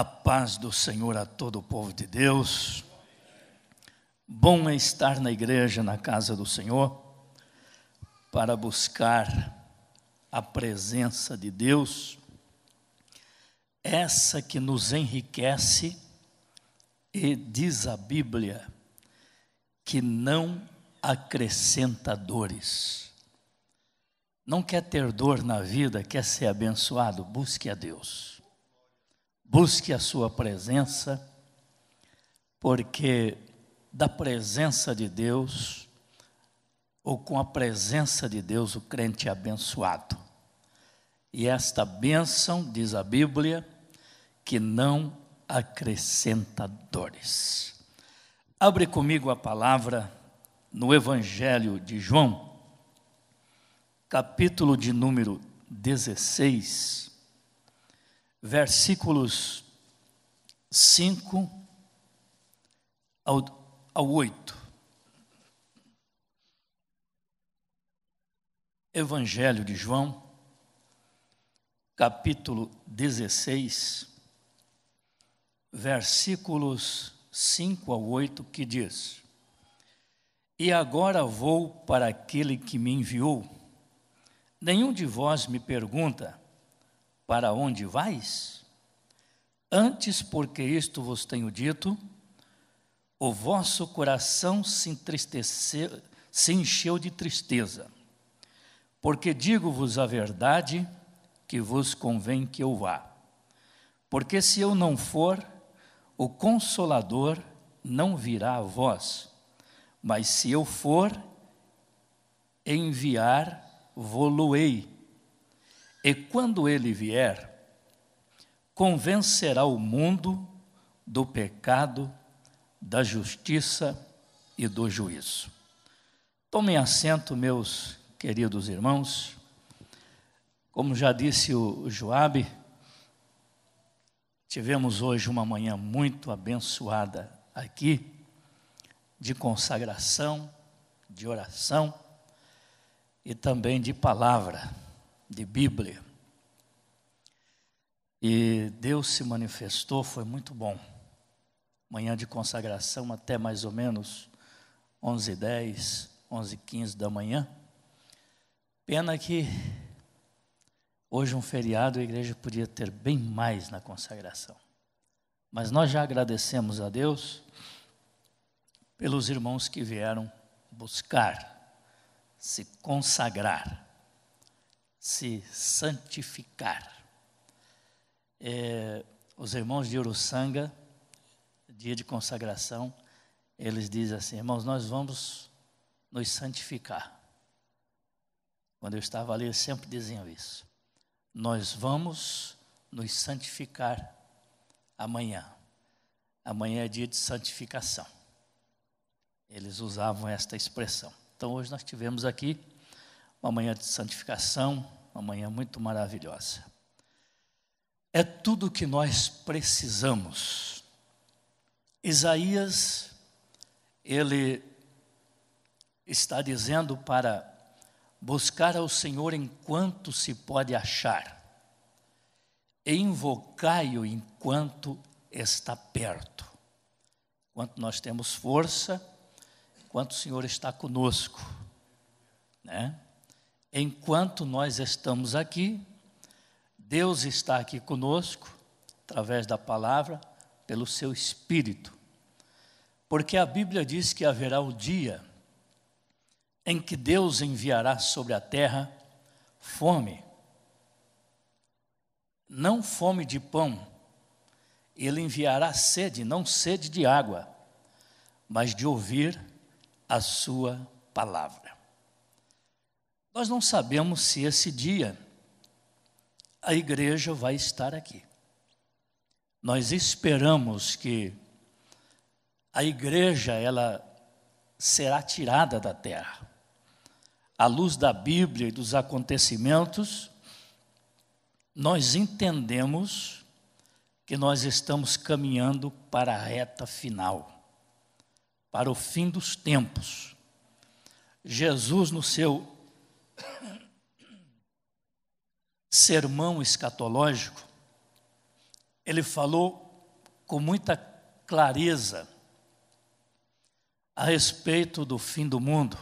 A paz do Senhor a todo o povo de Deus. Bom é estar na igreja, na casa do Senhor, para buscar a presença de Deus, essa que nos enriquece e diz a Bíblia que não acrescenta dores. Não quer ter dor na vida, quer ser abençoado, busque a Deus. Busque a sua presença, porque da presença de Deus, ou com a presença de Deus, o crente é abençoado. E esta bênção, diz a Bíblia, que não acrescenta dores. Abre comigo a palavra no Evangelho de João, capítulo de número 16, versículos 5 ao 8. Evangelho de João, capítulo 16, versículos 5 ao 8, que diz: E agora vou para aquele que me enviou. Nenhum de vós me pergunta: para onde vais? Antes, porque isto vos tenho dito, o vosso coração se encheu de tristeza. Porque digo-vos a verdade, que vos convém que eu vá. Porque se eu não for, o Consolador não virá a vós. Mas se eu for, enviar-vo-lo-ei. E quando ele vier, convencerá o mundo do pecado, da justiça e do juízo. Tomem assento, meus queridos irmãos. Como já disse o Joabe, tivemos hoje uma manhã muito abençoada aqui, de consagração, de oração e também de palavra, de Bíblia. E Deus se manifestou, foi muito bom. Manhã de consagração até mais ou menos 11h10, 11h15 da manhã. Pena que hoje um feriado, a igreja podia ter bem mais na consagração. Mas nós já agradecemos a Deus pelos irmãos que vieram buscar, se consagrar, se santificar. Os irmãos de Uruçanga, dia de consagração, eles dizem assim: irmãos, nós vamos nos santificar. Quando eu estava ali, eles sempre diziam isso. Nós vamos nos santificar amanhã. Amanhã é dia de santificação. Eles usavam esta expressão. Então hoje nós tivemos aqui uma manhã de santificação, uma manhã muito maravilhosa. É tudo o que nós precisamos. Isaías, ele está dizendo para buscar ao Senhor enquanto se pode achar, e invocai-o enquanto está perto. Enquanto nós temos força, enquanto o Senhor está conosco, né? Enquanto nós estamos aqui, Deus está aqui conosco, através da palavra, pelo seu Espírito. Porque a Bíblia diz que haverá o dia em que Deus enviará sobre a terra fome. Não fome de pão, Ele enviará sede, não sede de água, mas de ouvir a sua palavra. Nós não sabemos se esse dia a igreja vai estar aqui. Nós esperamos que a igreja, ela será tirada da terra. À luz da Bíblia e dos acontecimentos, nós entendemos que nós estamos caminhando para a reta final, para o fim dos tempos. Jesus, no seu sermão escatológico, ele falou com muita clareza a respeito do fim do mundo,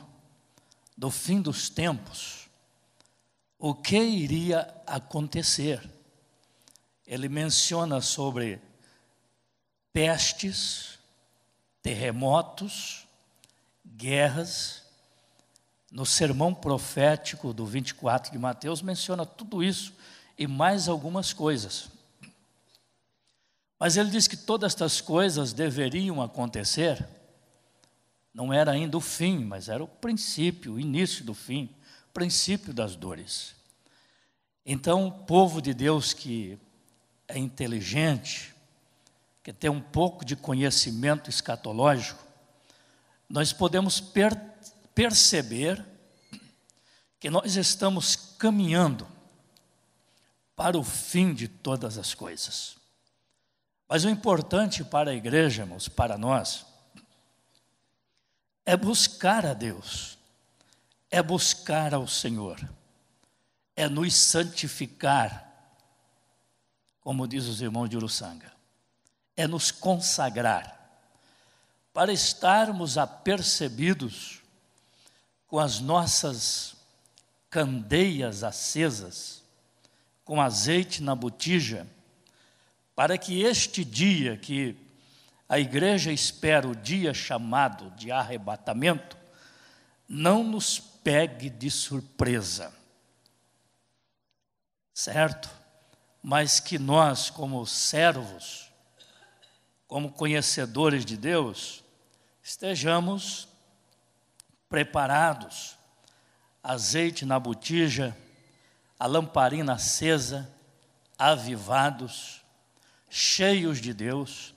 do fim dos tempos, o que iria acontecer. Ele menciona sobre pestes, terremotos, guerras. No sermão profético do 24 de Mateus menciona tudo isso e mais algumas coisas. Mas ele diz que todas estas coisas deveriam acontecer. Não era ainda o fim, mas era o princípio, o início do fim, o princípio das dores. Então, o povo de Deus que é inteligente, que tem um pouco de conhecimento escatológico, nós podemos perceber que nós estamos caminhando para o fim de todas as coisas. Mas o importante para a igreja, irmãos, para nós, é buscar a Deus, é buscar ao Senhor, é nos santificar, como diz os irmãos de Uruçanga, é nos consagrar, para estarmos apercebidos com as nossas candeias acesas, com azeite na botija, para que este dia que a igreja espera, o dia chamado de arrebatamento, não nos pegue de surpresa, certo? Mas que nós, como servos, como conhecedores de Deus, estejamos preparados, azeite na botija, a lamparina acesa, avivados, cheios de Deus,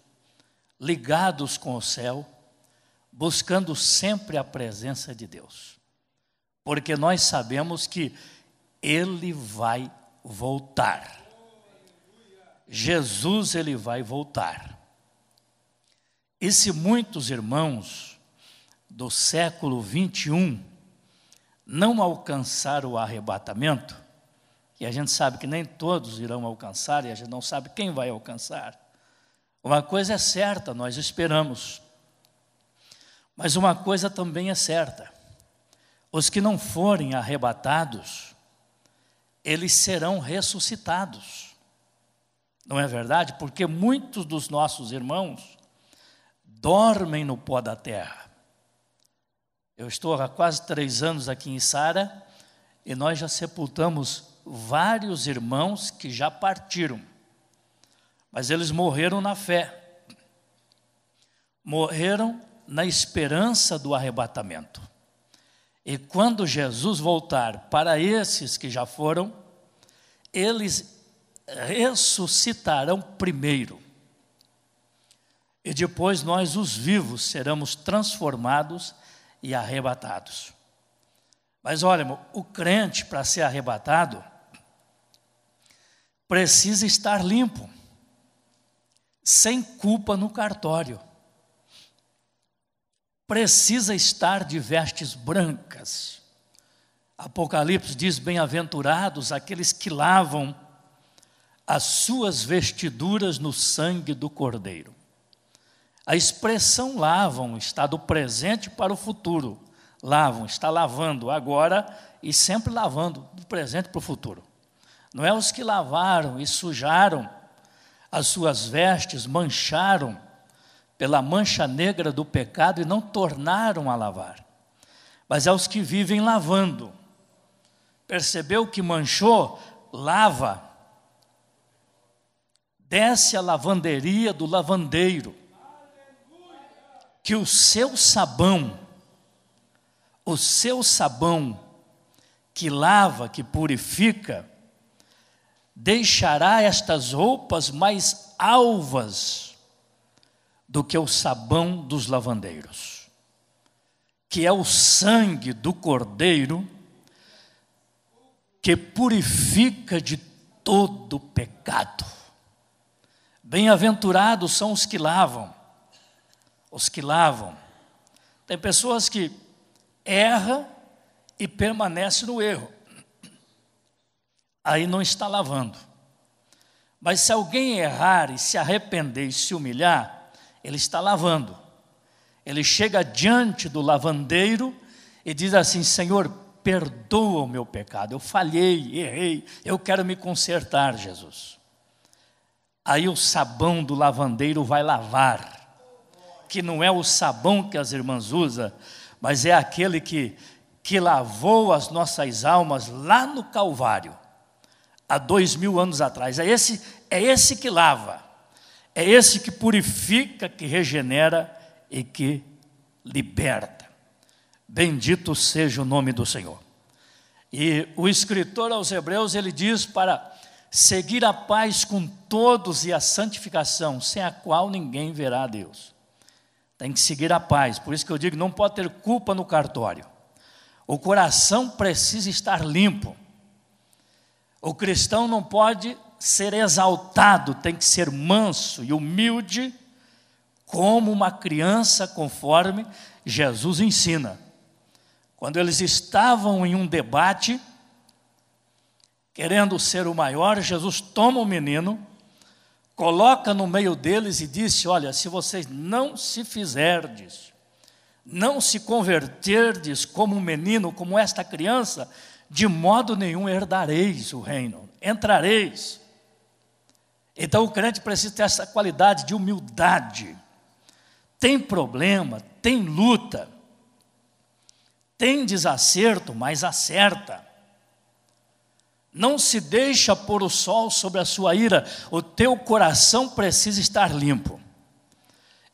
ligados com o céu, buscando sempre a presença de Deus, porque nós sabemos que Ele vai voltar. Jesus, Ele vai voltar. E se muitos irmãos do século 21 não alcançaram o arrebatamento, e a gente sabe que nem todos irão alcançar, e a gente não sabe quem vai alcançar, uma coisa é certa, nós esperamos, mas uma coisa também é certa: os que não forem arrebatados, eles serão ressuscitados, não é verdade? Porque muitos dos nossos irmãos dormem no pó da terra. Eu estou há quase 3 anos aqui em Sara, e nós já sepultamos vários irmãos que já partiram, mas eles morreram na fé, morreram na esperança do arrebatamento. E quando Jesus voltar para esses que já foram, eles ressuscitarão primeiro, e depois nós, os vivos, seremos transformados e arrebatados. Mas olha, irmão, o crente, para ser arrebatado, precisa estar limpo, sem culpa no cartório. Precisa estar de vestes brancas. Apocalipse diz: bem-aventurados aqueles que lavam as suas vestiduras no sangue do Cordeiro. A expressão lavam está do presente para o futuro. Lavam, está lavando agora e sempre lavando, do presente para o futuro. Não é os que lavaram e sujaram as suas vestes, mancharam pela mancha negra do pecado e não tornaram a lavar. Mas é os que vivem lavando. Percebeu que manchou? Lava. Desce a lavanderia do lavandeiro, que o seu sabão que lava, que purifica, deixará estas roupas mais alvas do que o sabão dos lavandeiros, que é o sangue do Cordeiro, que purifica de todo pecado. Bem-aventurados são os que lavam. Os que lavam. Tem pessoas que erram e permanecem no erro. Aí não está lavando. Mas se alguém errar e se arrepender e se humilhar, ele está lavando. Ele chega diante do lavandeiro e diz assim: Senhor, perdoa o meu pecado, eu falhei, errei, eu quero me consertar, Jesus. Aí o sabão do lavandeiro vai lavar, que não é o sabão que as irmãs usam, mas é aquele que lavou as nossas almas lá no Calvário, há 2000 anos atrás. É esse que lava, é esse que purifica, que regenera e que liberta. Bendito seja o nome do Senhor. E o escritor aos Hebreus, ele diz para seguir a paz com todos e a santificação, sem a qual ninguém verá a Deus. Tem que seguir a paz, por isso que eu digo, não pode ter culpa no cartório. O coração precisa estar limpo. O cristão não pode ser exaltado, tem que ser manso e humilde, como uma criança, conforme Jesus ensina. Quando eles estavam em um debate, querendo ser o maior, Jesus toma o menino, coloca no meio deles e disse: olha, se vocês não se fizerdes, não se converterdes como um menino, como esta criança, de modo nenhum herdareis o reino, entrareis. Então o crente precisa ter essa qualidade de humildade. Tem problema, tem luta, tem desacerto, mas acerta. Não se deixa pôr o sol sobre a sua ira. O teu coração precisa estar limpo.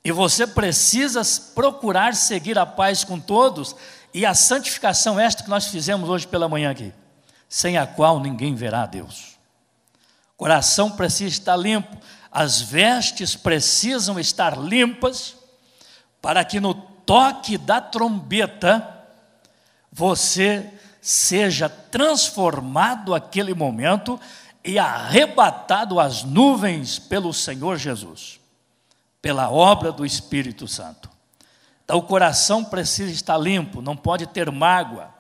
E você precisa procurar seguir a paz com todos e a santificação esta que nós fizemos hoje pela manhã aqui, sem a qual ninguém verá a Deus. O coração precisa estar limpo, as vestes precisam estar limpas, para que no toque da trombeta você seja transformado aquele momento e arrebatado às nuvens pelo Senhor Jesus, pela obra do Espírito Santo. Então o coração precisa estar limpo, não pode ter mágoa.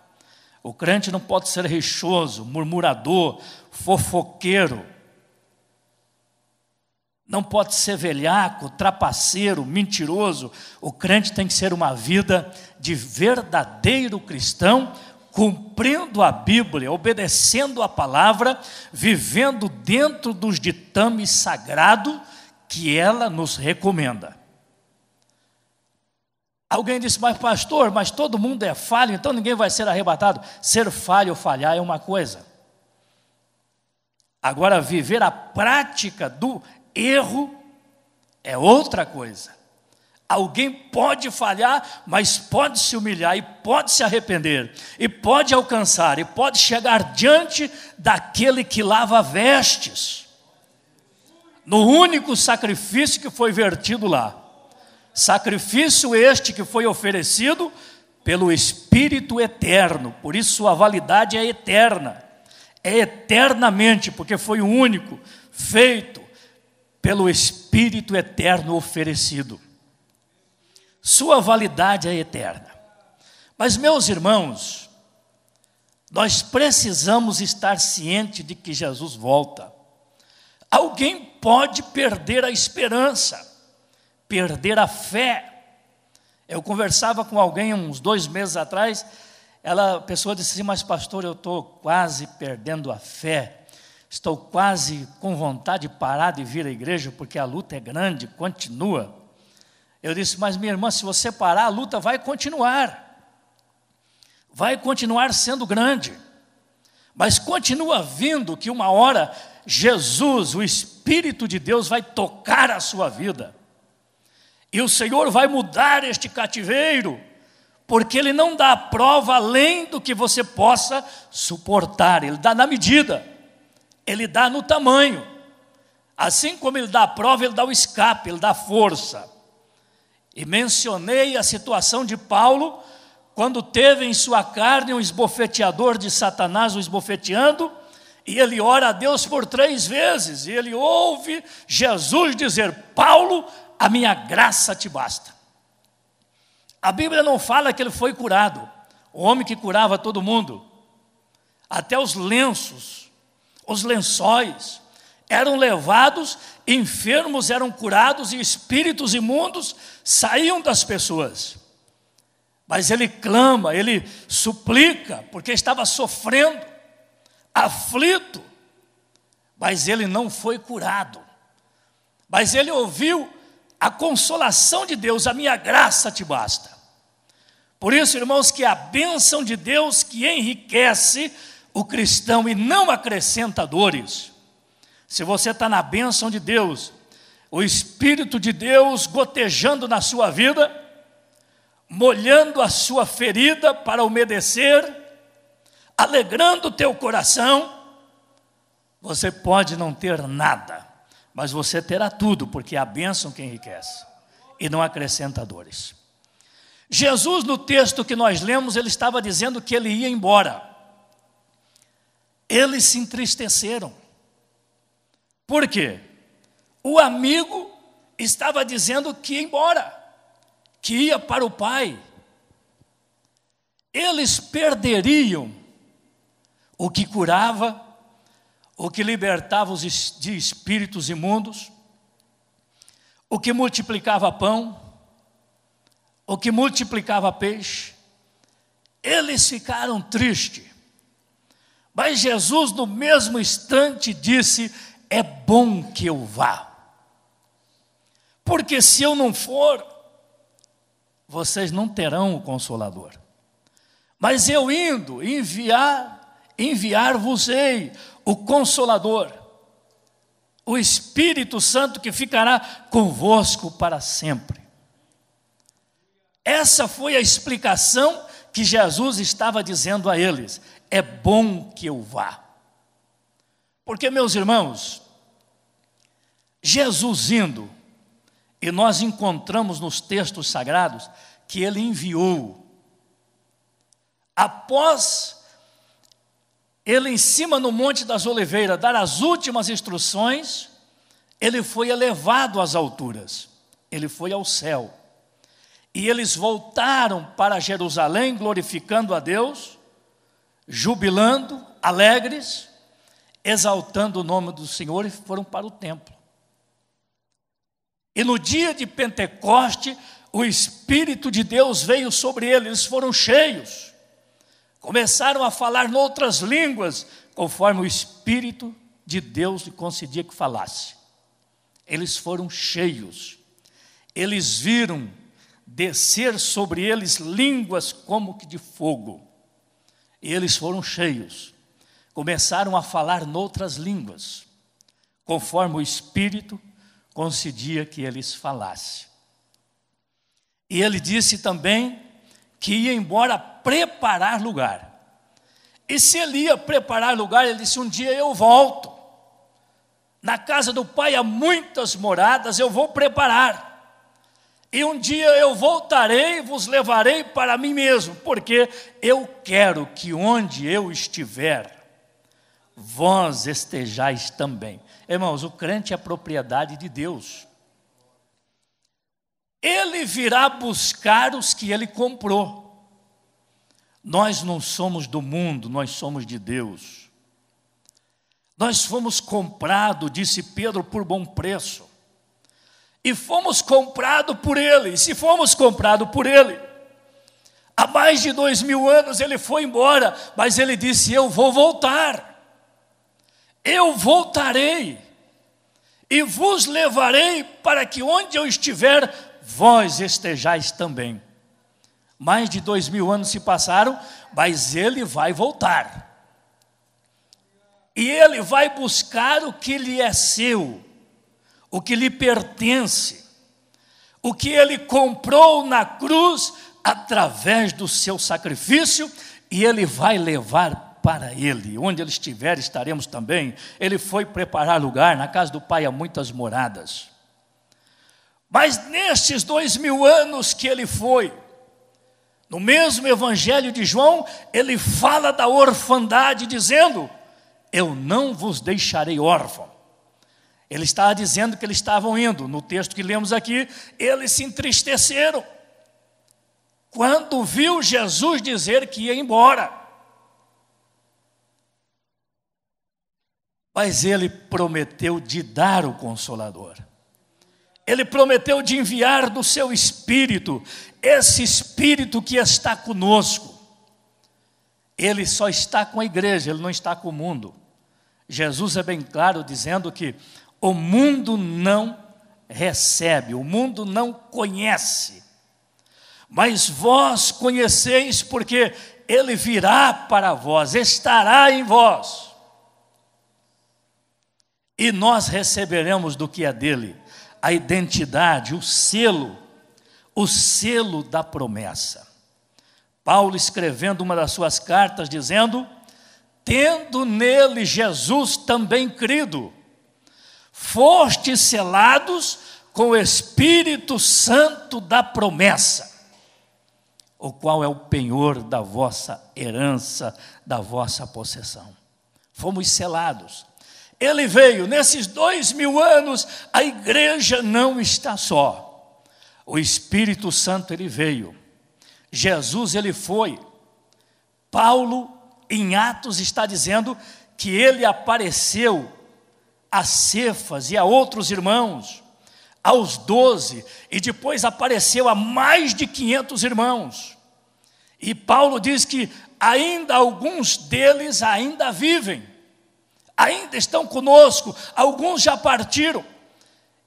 O crente não pode ser rixoso, murmurador, fofoqueiro. Não pode ser velhaco, trapaceiro, mentiroso. O crente tem que ser uma vida de verdadeiro cristão, cumprindo a Bíblia, obedecendo a palavra, vivendo dentro dos ditames sagrados que ela nos recomenda. Alguém disse: mas pastor, mas todo mundo é falho, então ninguém vai ser arrebatado. Ser falho ou falhar é uma coisa. Agora, viver a prática do erro é outra coisa. Alguém pode falhar, mas pode se humilhar e pode se arrepender, e pode alcançar, e pode chegar diante daquele que lava vestes, no único sacrifício que foi vertido lá. Sacrifício este que foi oferecido pelo Espírito eterno, por isso sua validade é eterna, é eternamente, porque foi o único feito pelo Espírito eterno oferecido. Sua validade é eterna. Mas, meus irmãos, nós precisamos estar cientes de que Jesus volta. Alguém pode perder a esperança, perder a fé. Eu conversava com alguém uns 2 meses atrás, a pessoa disse assim: mas pastor, eu estou quase perdendo a fé, estou quase com vontade de parar de vir à igreja, porque a luta é grande, continua. Eu disse: mas minha irmã, se você parar, a luta vai continuar sendo grande, mas continua vindo que uma hora Jesus, o Espírito de Deus, vai tocar a sua vida, e o Senhor vai mudar este cativeiro, porque Ele não dá a prova além do que você possa suportar, Ele dá na medida, Ele dá no tamanho, assim como Ele dá a prova, Ele dá o escape, Ele dá a força. E mencionei a situação de Paulo, quando teve em sua carne um esbofeteador de Satanás o esbofeteando, e ele ora a Deus por 3 vezes, e ele ouve Jesus dizer: Paulo, a minha graça te basta. A Bíblia não fala que ele foi curado, o homem que curava todo mundo, até os lenços, os lençóis, eram levados, enfermos eram curados e espíritos imundos saíam das pessoas. Mas ele clama, ele suplica, porque estava sofrendo, aflito, mas ele não foi curado. Mas ele ouviu a consolação de Deus: a minha graça te basta. Por isso, irmãos, que a bênção de Deus que enriquece o cristão e não acrescenta dores. Se você está na bênção de Deus, o Espírito de Deus gotejando na sua vida, molhando a sua ferida para umedecer, alegrando o teu coração, você pode não ter nada, mas você terá tudo, porque é a bênção que enriquece e não acrescenta dores. Jesus, no texto que nós lemos, ele estava dizendo que ele ia embora. Eles se entristeceram. Por quê? O amigo estava dizendo que ia embora, que ia para o Pai. Eles perderiam o que curava, o que libertava de espíritos imundos, o que multiplicava pão, o que multiplicava peixe. Eles ficaram tristes. Mas Jesus, no mesmo instante, disse: é bom que eu vá, porque se eu não for, vocês não terão o Consolador. Mas eu indo, enviar-vos-ei o Consolador, o Espírito Santo que ficará convosco para sempre. Essa foi a explicação que Jesus estava dizendo a eles: é bom que eu vá. Porque, meus irmãos, Jesus indo, e nós encontramos nos textos sagrados que ele enviou. Após ele, em cima no Monte das Oliveiras, dar as últimas instruções, ele foi elevado às alturas, ele foi ao céu. E eles voltaram para Jerusalém, glorificando a Deus, jubilando, alegres, exaltando o nome do Senhor, e foram para o templo. E no dia de Pentecoste, o Espírito de Deus veio sobre eles, eles foram cheios, começaram a falar noutras línguas, conforme o Espírito de Deus lhe concedia que falasse. Eles foram cheios, eles viram descer sobre eles línguas como que de fogo, e eles foram cheios, começaram a falar noutras línguas, conforme o Espírito concedia que eles falassem. E ele disse também que ia embora preparar lugar. E se ele ia preparar lugar, ele disse: um dia eu volto. Na casa do Pai há muitas moradas, eu vou preparar. E um dia eu voltarei e vos levarei para mim mesmo, porque eu quero que onde eu estiver, vós estejais também. Irmãos, o crente é propriedade de Deus. Ele virá buscar os que ele comprou. Nós não somos do mundo, nós somos de Deus. Nós fomos comprados, disse Pedro, por bom preço. E fomos comprados por ele. E se fomos comprados por ele, há mais de 2000 anos ele foi embora, mas ele disse: eu vou voltar. Eu voltarei e vos levarei para que onde eu estiver, vós estejais também. Mais de 2000 anos se passaram, mas ele vai voltar. E ele vai buscar o que lhe é seu, o que lhe pertence, o que ele comprou na cruz através do seu sacrifício, e ele vai levar para ele. Onde ele estiver, estaremos também. Ele foi preparar lugar, na casa do Pai há muitas moradas. Mas nestes 2000 anos que ele foi, no mesmo Evangelho de João, ele fala da orfandade, dizendo: eu não vos deixarei órfão. Ele estava dizendo que eles estavam indo. No texto que lemos aqui, eles se entristeceram quando viu Jesus dizer que ia embora. Mas ele prometeu de dar o Consolador. Ele prometeu de enviar do seu Espírito, esse Espírito que está conosco. Ele só está com a igreja, ele não está com o mundo. Jesus é bem claro dizendo que o mundo não recebe, o mundo não conhece. Mas vós conheceis, porque ele virá para vós, estará em vós. E nós receberemos do que é dele, a identidade, o selo da promessa. Paulo escrevendo uma das suas cartas dizendo: tendo nele Jesus também crido, fostes selados com o Espírito Santo da promessa, o qual é o penhor da vossa herança, da vossa possessão. Fomos selados. Ele veio, nesses 2000 anos, a igreja não está só. O Espírito Santo, ele veio. Jesus, ele foi. Paulo, em Atos, está dizendo que ele apareceu a Cefas e a outros irmãos, aos 12, e depois apareceu a mais de 500 irmãos. E Paulo diz que ainda alguns deles ainda vivem, ainda estão conosco, alguns já partiram.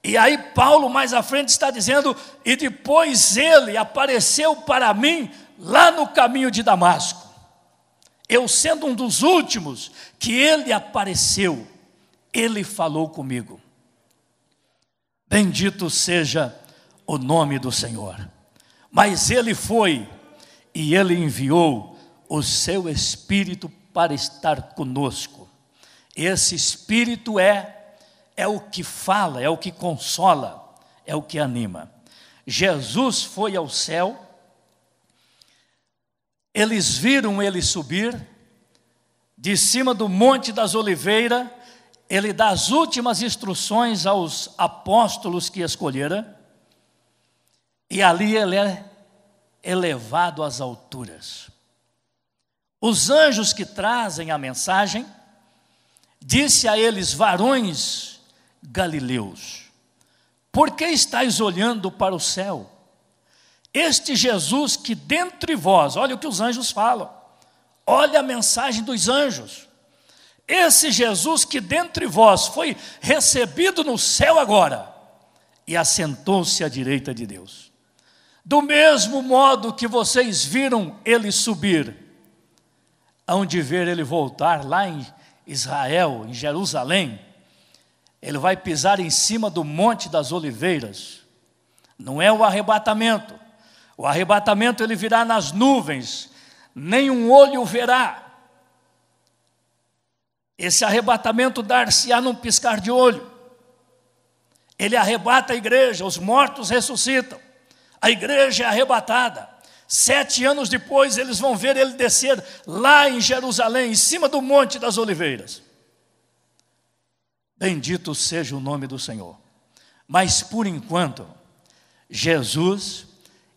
E aí Paulo mais à frente está dizendo: e depois ele apareceu para mim lá no caminho de Damasco. Eu sendo um dos últimos que ele apareceu, ele falou comigo. Bendito seja o nome do Senhor. Mas ele foi e ele enviou o seu Espírito para estar conosco. Esse Espírito é o que fala, é o que consola, é o que anima. Jesus foi ao céu, eles viram ele subir, de cima do Monte das Oliveiras, ele dá as últimas instruções aos apóstolos que escolhera, e ali ele é elevado às alturas. Os anjos que trazem a mensagem, disse a eles: varões galileus, por que estáis olhando para o céu? Este Jesus que dentre vós, olha o que os anjos falam, olha a mensagem dos anjos, esse Jesus que dentre vós foi recebido no céu agora, e assentou-se à direita de Deus. Do mesmo modo que vocês viram ele subir, hão de ver ele voltar lá em Israel, em Jerusalém. Ele vai pisar em cima do Monte das Oliveiras. Não é o arrebatamento. O arrebatamento ele virá nas nuvens, nenhum olho verá. Esse arrebatamento dar-se-á num piscar de olho. Ele arrebata a igreja, os mortos ressuscitam, a igreja é arrebatada. 7 anos depois eles vão ver ele descer lá em Jerusalém, em cima do Monte das Oliveiras. Bendito seja o nome do Senhor. Mas por enquanto, Jesus,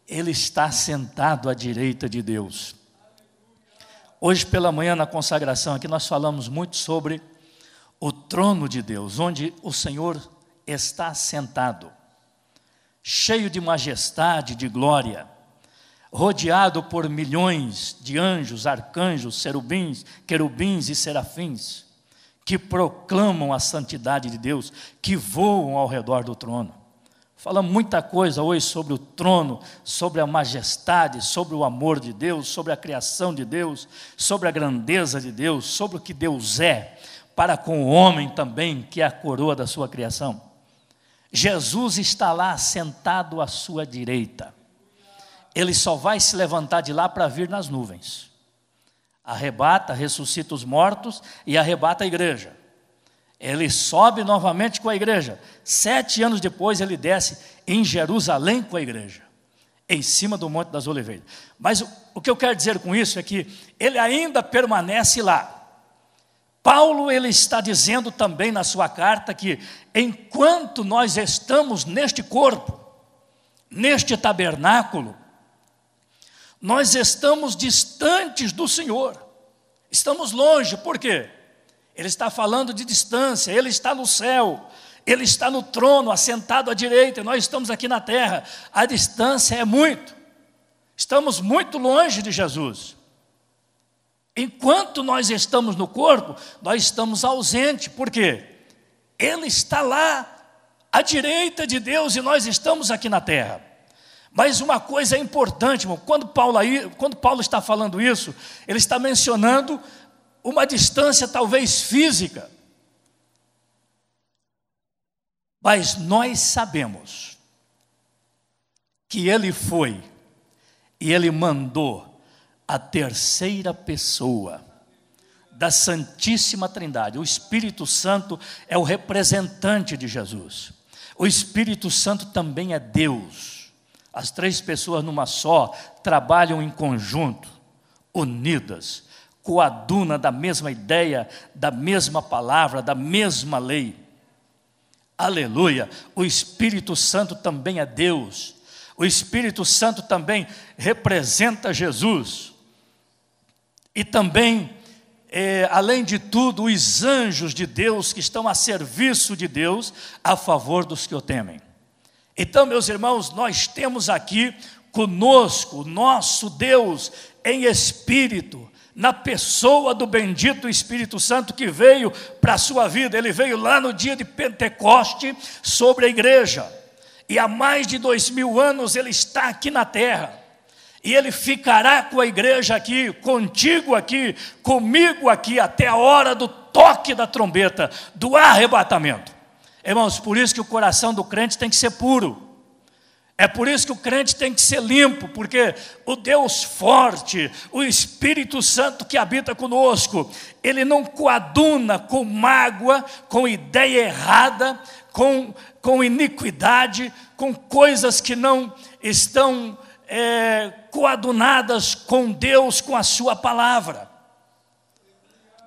ele está sentado à direita de Deus. Hoje pela manhã na consagração aqui nós falamos muito sobre o trono de Deus, onde o Senhor está sentado, cheio de majestade, de glória, rodeado por milhões de anjos, arcanjos, querubins e serafins, que proclamam a santidade de Deus, que voam ao redor do trono. Falamos muita coisa hoje sobre o trono, sobre a majestade, sobre o amor de Deus, sobre a criação de Deus, sobre a grandeza de Deus, sobre o que Deus é, para com o homem também, que é a coroa da sua criação. Jesus está lá sentado à sua direita. Ele só vai se levantar de lá para vir nas nuvens. Arrebata, ressuscita os mortos e arrebata a igreja. Ele sobe novamente com a igreja. 7 anos depois ele desce em Jerusalém com a igreja, em cima do Monte das Oliveiras. Mas o que eu quero dizer com isso é que ele ainda permanece lá. Paulo ele está dizendo também na sua carta que enquanto nós estamos neste corpo, neste tabernáculo, nós estamos distantes do Senhor, estamos longe. Por quê? Ele está falando de distância, Ele está no céu, Ele está no trono, assentado à direita, e nós estamos aqui na terra. A distância é muito, estamos muito longe de Jesus. Enquanto nós estamos no corpo, nós estamos ausentes. Por quê? Ele está lá, à direita de Deus, e nós estamos aqui na terra. Mas uma coisa é importante, irmão, quando Paulo está falando isso, ele está mencionando uma distância talvez física. Mas nós sabemos que ele foi e ele mandou a terceira pessoa da Santíssima Trindade. O Espírito Santo é o representante de Jesus. O Espírito Santo também é Deus. As três pessoas numa só trabalham em conjunto, unidas, coaduna da mesma ideia, da mesma palavra, da mesma lei. Aleluia! O Espírito Santo também é Deus. O Espírito Santo também representa Jesus. E também, além de tudo, os anjos de Deus que estão a serviço de Deus, a favor dos que o temem. Então, meus irmãos, nós temos aqui conosco o nosso Deus em espírito, na pessoa do bendito Espírito Santo que veio para a sua vida. Ele veio lá no dia de Pentecoste sobre a igreja, e há mais de 2000 anos ele está aqui na terra, e ele ficará com a igreja aqui, contigo aqui, comigo aqui, até a hora do toque da trombeta, do arrebatamento. Irmãos, por isso que o coração do crente tem que ser puro. É por isso que o crente tem que ser limpo, porque o Deus forte, o Espírito Santo que habita conosco, ele não coaduna com mágoa, com ideia errada, com iniquidade, com coisas que não estão coadunadas com Deus, com a sua palavra.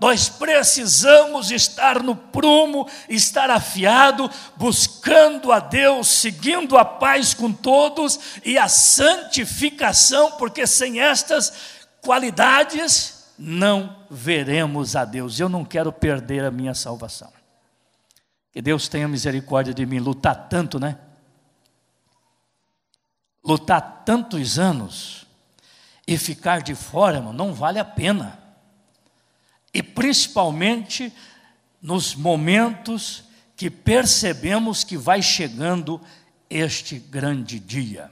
Nós precisamos estar no prumo, estar afiado, buscando a Deus, seguindo a paz com todos e a santificação, porque sem estas qualidades não veremos a Deus. Eu não quero perder a minha salvação. Que Deus tenha misericórdia de mim. Lutar tanto, né? Lutar tantos anos e ficar de fora, irmão, não vale a pena. E principalmente nos momentos que percebemos que vai chegando este grande dia.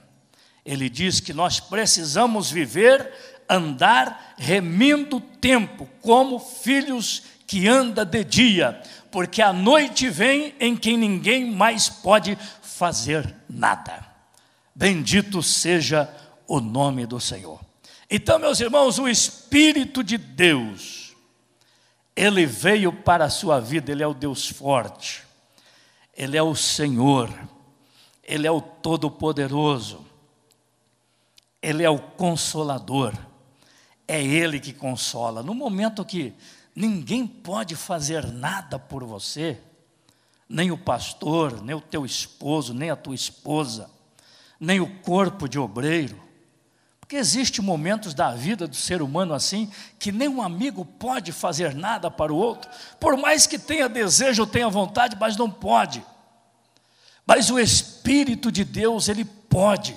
Ele diz que nós precisamos viver, andar, remindo o tempo, como filhos que andam de dia, porque a noite vem em que ninguém mais pode fazer nada. Bendito seja o nome do Senhor. Então, meus irmãos, o Espírito de Deus, Ele veio para a sua vida. Ele é o Deus forte, Ele é o Senhor, Ele é o Todo-Poderoso, Ele é o Consolador, é Ele que consola. No momento que ninguém pode fazer nada por você, nem o pastor, nem o teu esposo, nem a tua esposa, nem o corpo de obreiro, porque existem momentos da vida do ser humano assim, que nem um amigo pode fazer nada para o outro, por mais que tenha desejo, tenha vontade, mas não pode. Mas o Espírito de Deus, Ele pode.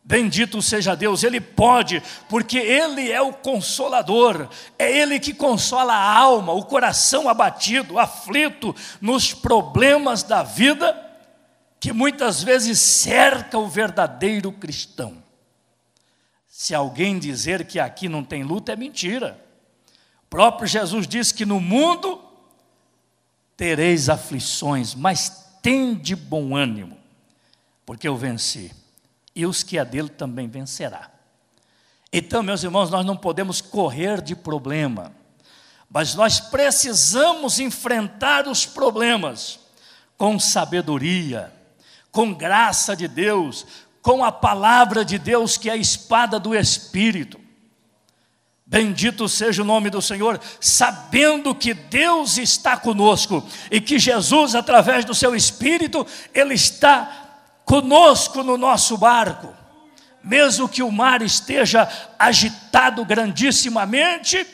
Bendito seja Deus, Ele pode, porque Ele é o Consolador, é Ele que consola a alma, o coração abatido, aflito, nos problemas da vida, que muitas vezes cerca o verdadeiro cristão. Se alguém dizer que aqui não tem luta, é mentira. O próprio Jesus disse que no mundo tereis aflições, mas tende bom ânimo, porque eu venci, e os que é dele também vencerá. Então, meus irmãos, nós não podemos correr de problema, mas nós precisamos enfrentar os problemas com sabedoria, com graça de Deus, com a palavra de Deus, que é a espada do Espírito. Bendito seja o nome do Senhor, sabendo que Deus está conosco, e que Jesus, através do seu Espírito, Ele está conosco no nosso barco. Mesmo que o mar esteja agitado grandissimamente,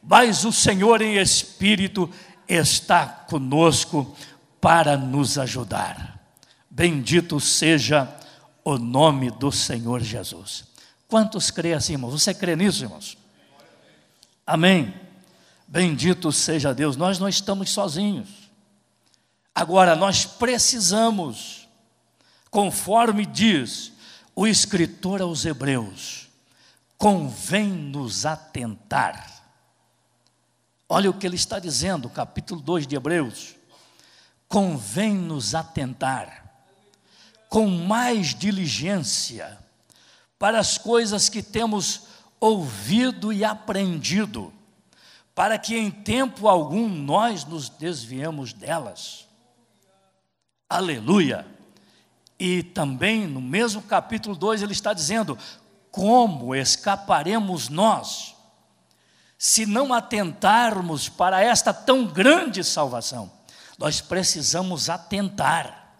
mas o Senhor em espírito está conosco para nos ajudar. Bendito seja o nome do Senhor Jesus. Quantos creem assim, irmãos? Você crê nisso, irmãos? Amém. Bendito seja Deus. Nós não estamos sozinhos. Agora, nós precisamos, conforme diz o escritor aos Hebreus, convém nos atentar. Olha o que ele está dizendo, capítulo 2 de Hebreus. Convém nos atentar com mais diligência para as coisas que temos ouvido e aprendido, para que em tempo algum nós nos desviemos delas. Aleluia! E também no mesmo capítulo 2 ele está dizendo: como escaparemos nós, se não atentarmos para esta tão grande salvação? Nós precisamos atentar,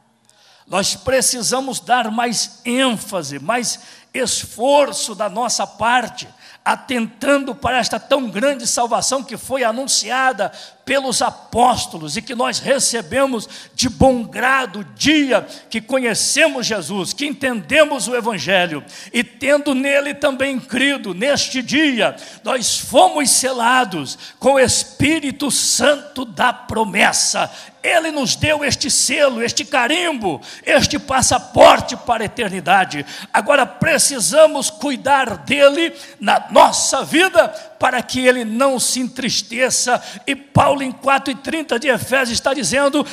nós precisamos dar mais ênfase, mais esforço da nossa parte, atentando para esta tão grande salvação que foi anunciada pelos apóstolos e que nós recebemos de bom grado o dia que conhecemos Jesus, que entendemos o Evangelho, e tendo nele também crido, neste dia nós fomos selados com o Espírito Santo da promessa. Ele nos deu este selo, este carimbo, este passaporte para a eternidade. Agora precisamos cuidar dele na nossa vida, para que ele não se entristeça. E Paulo em 4:30 de Efésios está dizendo: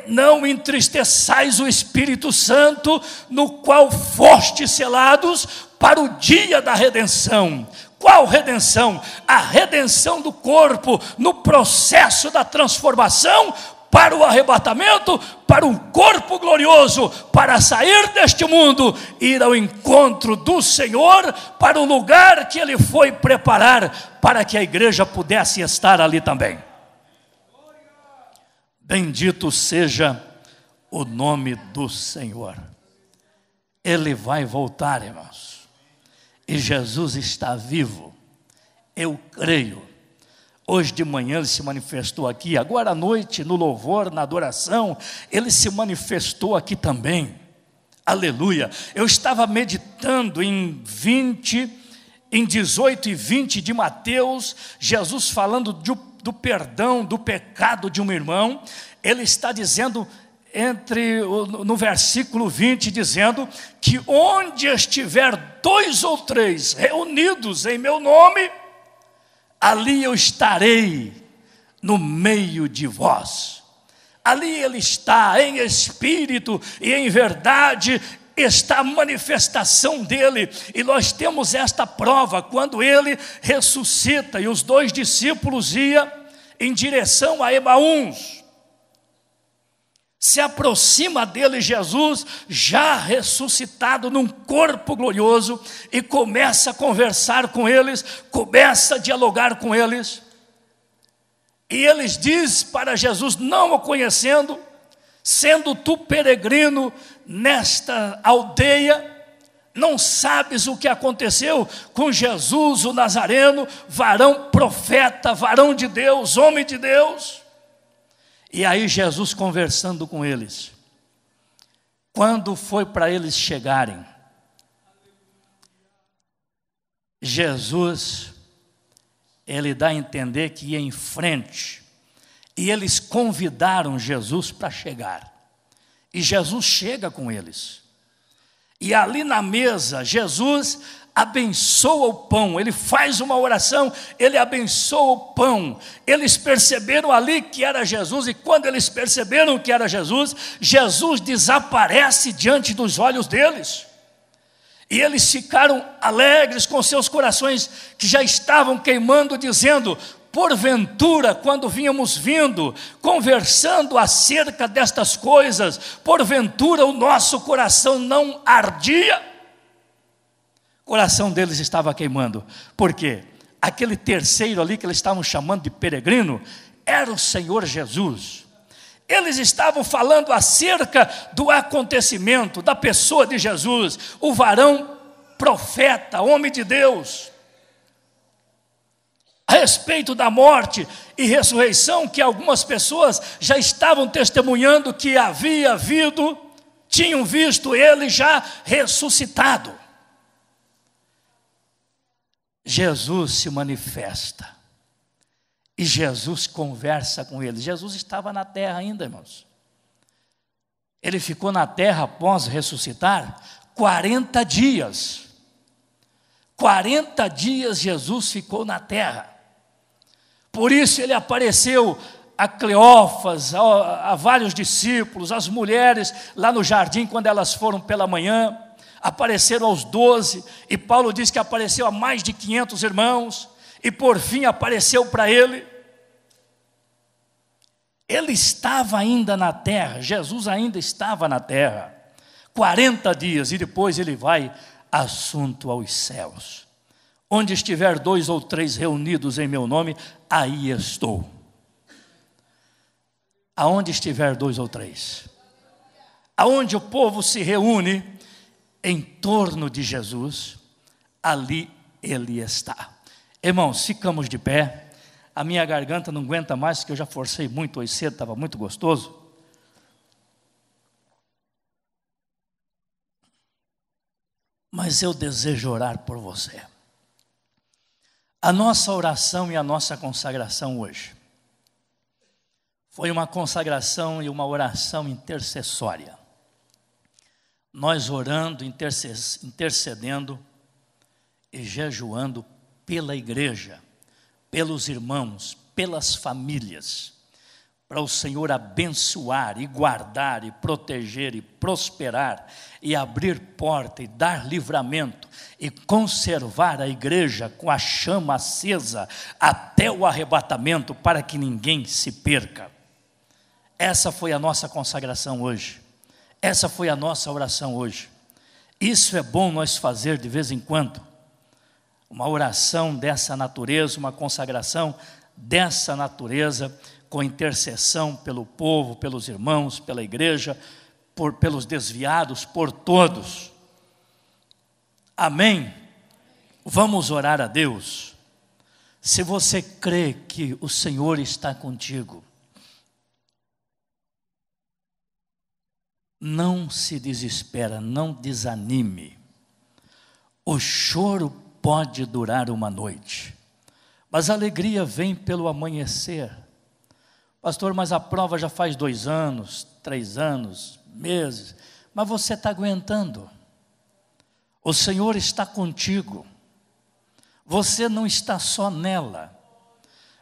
não entristeçais o Espírito Santo, no qual fostes selados para o dia da redenção. Qual redenção? A redenção do corpo, no processo da transformação, para o arrebatamento, para um corpo glorioso, para sair deste mundo, ir ao encontro do Senhor, para o lugar que Ele foi preparar, para que a igreja pudesse estar ali também. Bendito seja o nome do Senhor. Ele vai voltar, irmãos, e Jesus está vivo, eu creio. Hoje de manhã ele se manifestou aqui, agora à noite no louvor, na adoração, ele se manifestou aqui também. Aleluia. Eu estava meditando em 18 e 20 de Mateus, Jesus falando do perdão do pecado de um irmão. Ele está dizendo no versículo 20, dizendo que onde estiver 2 ou 3 reunidos em meu nome, ali eu estarei no meio de vós. Ali ele está em espírito e em verdade, está a manifestação dele. E nós temos esta prova, quando ele ressuscita e os 2 discípulos iam em direção a Emaús. Se aproxima dele Jesus, já ressuscitado num corpo glorioso, e começa a conversar com eles, começa a dialogar com eles. E eles dizem para Jesus, não o conhecendo: sendo tu peregrino nesta aldeia, não sabes o que aconteceu com Jesus o Nazareno, varão profeta, varão de Deus, homem de Deus? E aí Jesus conversando com eles, quando foi para eles chegarem, Jesus, ele dá a entender que ia em frente, e eles convidaram Jesus para chegar, e Jesus chega com eles, e ali na mesa, Jesus abençoa o pão, ele faz uma oração, ele abençoa o pão. Eles perceberam ali que era Jesus, e quando eles perceberam que era Jesus, Jesus desaparece diante dos olhos deles, e eles ficaram alegres com seus corações que já estavam queimando, dizendo: porventura, quando vínhamos vindo, conversando acerca destas coisas, porventura o nosso coração não ardia? O coração deles estava queimando. Por quê? Aquele terceiro ali que eles estavam chamando de peregrino era o Senhor Jesus. Eles estavam falando acerca do acontecimento, da pessoa de Jesus, o varão profeta, homem de Deus. A respeito da morte e ressurreição, que algumas pessoas já estavam testemunhando que havia havido, tinham visto ele já ressuscitado. Jesus se manifesta e Jesus conversa com eles. Jesus estava na terra ainda, irmãos. Ele ficou na terra após ressuscitar 40 dias. 40 dias Jesus ficou na terra. Por isso ele apareceu a Cleófas, a vários discípulos, as mulheres lá no jardim quando elas foram pela manhã. Apareceram aos 12, e Paulo diz que apareceu a mais de 500 irmãos, e por fim apareceu para ele. Ele estava ainda na terra, Jesus ainda estava na terra, 40 dias, e depois ele vai assunto aos céus. Onde estiver 2 ou 3 reunidos em meu nome, aí estou. Aonde estiver 2 ou 3, aonde o povo se reúne em torno de Jesus, ali ele está. Irmãos, ficamos de pé. A minha garganta não aguenta mais, porque eu já forcei muito hoje cedo, estava muito gostoso. Mas eu desejo orar por você. A nossa oração e a nossa consagração hoje foi uma consagração e uma oração intercessória. Nós orando, intercedendo e jejuando pela igreja, pelos irmãos, pelas famílias, para o Senhor abençoar e guardar e proteger e prosperar e abrir porta e dar livramento e conservar a igreja com a chama acesa até o arrebatamento, para que ninguém se perca. Essa foi a nossa consagração hoje. Essa foi a nossa oração hoje. Isso é bom nós fazer de vez em quando. Uma oração dessa natureza, uma consagração dessa natureza, com intercessão pelo povo, pelos irmãos, pela igreja, pelos desviados, por todos. Amém? Vamos orar a Deus. Se você crê que o Senhor está contigo, não se desespera, não desanime. O choro pode durar uma noite, mas a alegria vem pelo amanhecer. Pastor, mas a prova já faz 2 anos, 3 anos, meses, mas você está aguentando. O Senhor está contigo. Você não está só nela.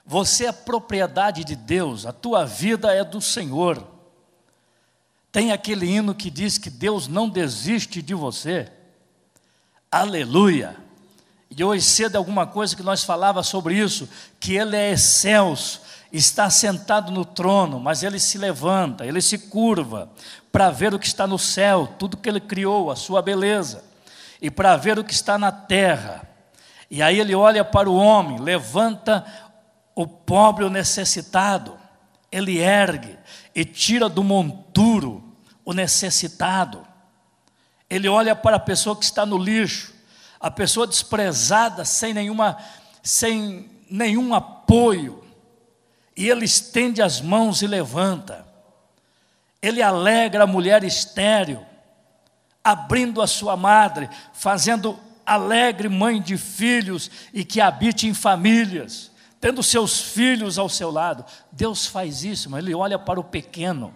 Você é propriedade de Deus, a tua vida é do Senhor. Tem aquele hino que diz que Deus não desiste de você. Aleluia. E hoje cedo alguma coisa que nós falava sobre isso, que Ele é excelso, está sentado no trono, mas Ele se levanta, Ele se curva, para ver o que está no céu, tudo que Ele criou, a sua beleza, e para ver o que está na terra. E aí Ele olha para o homem, levanta o pobre, o necessitado, Ele ergue e tira do monturo o necessitado. Ele olha para a pessoa que está no lixo, a pessoa desprezada, sem nenhum apoio, e Ele estende as mãos e levanta. Ele alegra a mulher estéril, abrindo a sua madre, fazendo alegre mãe de filhos e que habite em famílias, tendo seus filhos ao seu lado. Deus faz isso, mas Ele olha para o pequeno.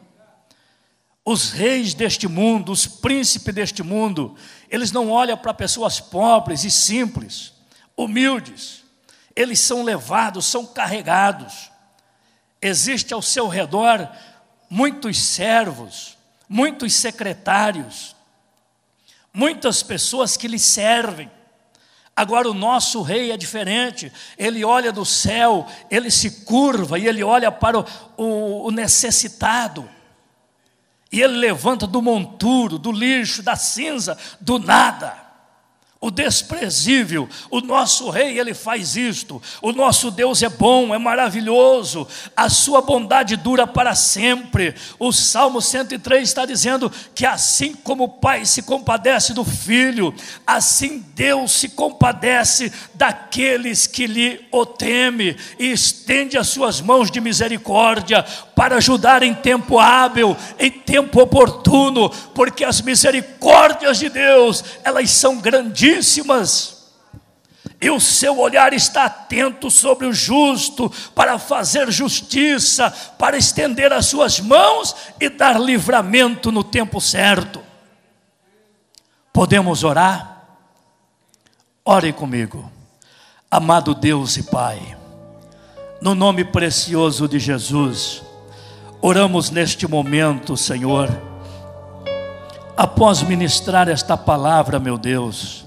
Os reis deste mundo, os príncipes deste mundo, eles não olham para pessoas pobres e simples, humildes. Eles são levados, são carregados. Existe ao seu redor muitos servos, muitos secretários, muitas pessoas que lhe servem. Agora o nosso rei é diferente. Ele olha do céu, ele se curva e ele olha para o necessitado. E Ele levanta do monturo, do lixo, da cinza, do nada. o desprezível. O nosso rei, ele faz isto. O nosso Deus é bom, é maravilhoso, a sua bondade dura para sempre. O Salmo 103 está dizendo que assim como o pai se compadece do filho, assim Deus se compadece daqueles que lhe o temem, e estende as suas mãos de misericórdia para ajudar em tempo hábil, em tempo oportuno, porque as misericórdias de Deus, elas são grandíssimas, e o seu olhar está atento sobre o justo, para fazer justiça, para estender as suas mãos e dar livramento no tempo certo. Podemos orar? Ore comigo. Amado Deus e Pai, no nome precioso de Jesus, oramos neste momento, Senhor, após ministrar esta palavra, meu Deus,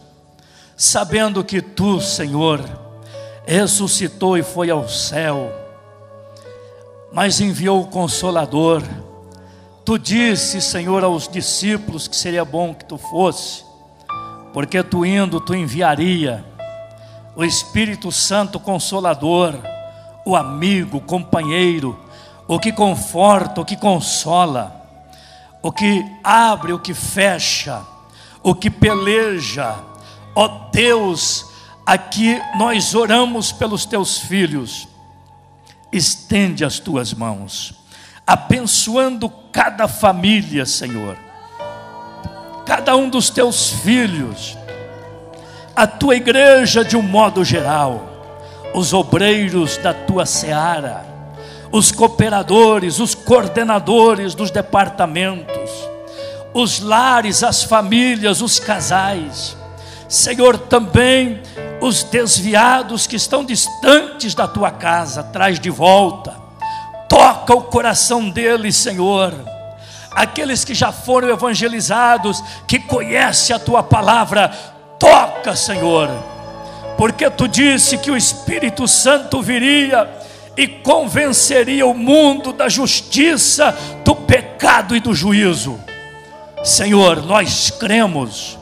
sabendo que Tu, Senhor, ressuscitou e foi ao céu, mas enviou o Consolador. Tu disse, Senhor, aos discípulos que seria bom que Tu fosse, porque Tu indo, Tu enviaria o Espírito Santo Consolador, o amigo, o companheiro, o que conforta, o que consola, o que abre, o que fecha, o que peleja. Ó Deus, aqui nós oramos pelos Teus filhos. Estende as Tuas mãos, abençoando cada família, Senhor, cada um dos Teus filhos, a Tua igreja de um modo geral, os obreiros da Tua seara, os cooperadores, os coordenadores dos departamentos, os lares, as famílias, os casais, Senhor, também os desviados que estão distantes da Tua casa, traz de volta, toca o coração deles, Senhor, aqueles que já foram evangelizados, que conhecem a Tua palavra, toca, Senhor, porque Tu disse que o Espírito Santo viria e convenceria o mundo da justiça, do pecado e do juízo. Senhor, nós cremos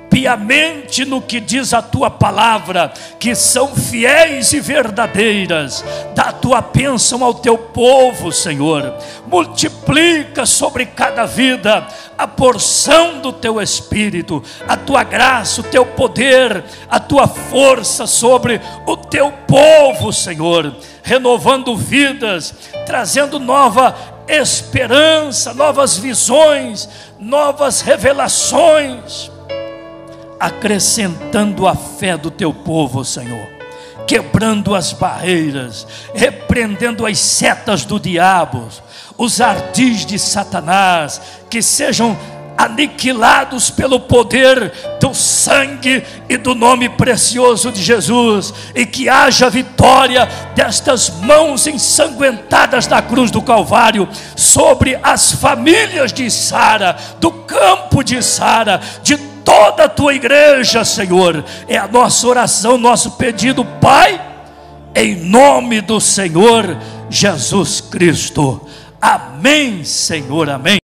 piamente no que diz a Tua palavra, que são fiéis e verdadeiras. Dá a Tua bênção ao Teu povo, Senhor, multiplica sobre cada vida a porção do Teu Espírito, a Tua graça, o Teu poder, a Tua força sobre o Teu povo, Senhor, renovando vidas, trazendo nova esperança, novas visões, novas revelações, acrescentando a fé do Teu povo, Senhor, quebrando as barreiras, repreendendo as setas do diabo, os ardis de Satanás, que sejam aniquilados pelo poder do sangue e do nome precioso de Jesus, e que haja vitória destas mãos ensanguentadas da cruz do Calvário sobre as famílias de Sara, do campo de Sara, de toda a Tua igreja, Senhor. É a nossa oração, nosso pedido, Pai, em nome do Senhor Jesus Cristo. Amém, Senhor, amém.